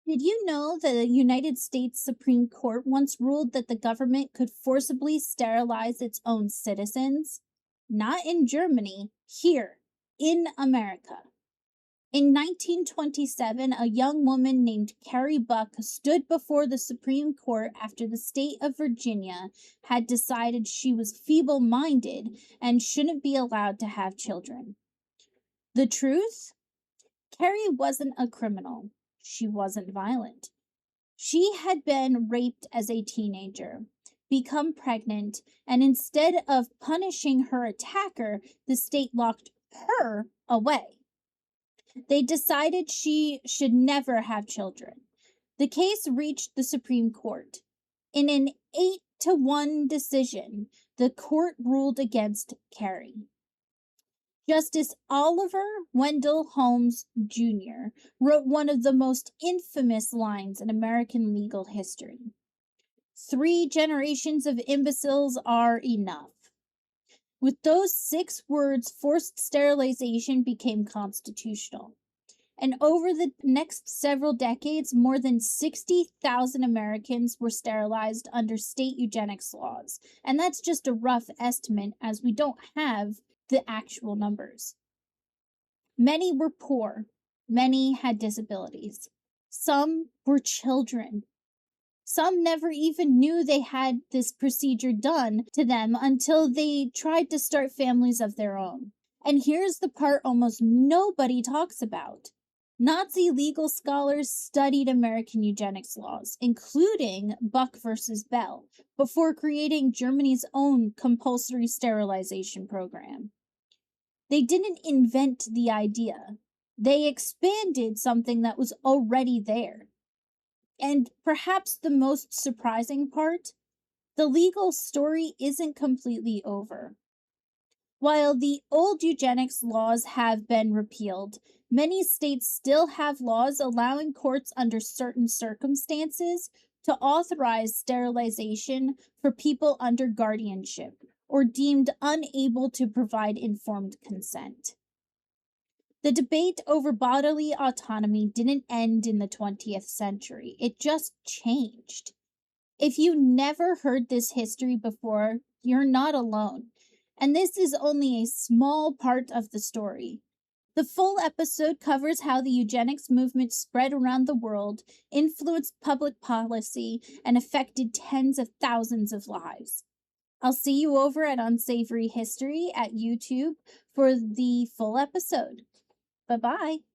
Did you know that the United States Supreme Court once ruled that the government could forcibly sterilize its own citizens? Not in Germany, here, in America. In 1927, a young woman named Carrie Buck stood before the Supreme Court after the state of Virginia had decided she was feeble minded and shouldn't be allowed to have children. The truth? Carrie wasn't a criminal. She wasn't violent. She had been raped as a teenager, become pregnant, and instead of punishing her attacker, the state locked her away. They decided she should never have children. The case reached the Supreme Court. In an 8-1 decision, the court ruled against Carrie. Justice Oliver Wendell Holmes Jr. wrote one of the most infamous lines in American legal history. 3 generations of imbeciles are enough. With those 6 words, forced sterilization became constitutional. And over the next several decades, more than 60,000 Americans were sterilized under state eugenics laws. And that's just a rough estimate, as we don't have the actual numbers. Many were poor. Many had disabilities. Some were children. Some never even knew they had this procedure done to them until they tried to start families of their own. And here's the part almost nobody talks about. Nazi legal scholars studied American eugenics laws, including Buck versus Bell, before creating Germany's own compulsory sterilization program. They didn't invent the idea. They expanded something that was already there. And perhaps the most surprising part, the legal story isn't completely over. While the old eugenics laws have been repealed, many states still have laws allowing courts under certain circumstances to authorize sterilization for people under guardianship or deemed unable to provide informed consent. The debate over bodily autonomy didn't end in the 20th century. It just changed. If you never heard this history before, you're not alone. And this is only a small part of the story. The full episode covers how the eugenics movement spread around the world, influenced public policy, and affected tens of thousands of lives. I'll see you over at Unsavory History at YouTube for the full episode. Bye-bye.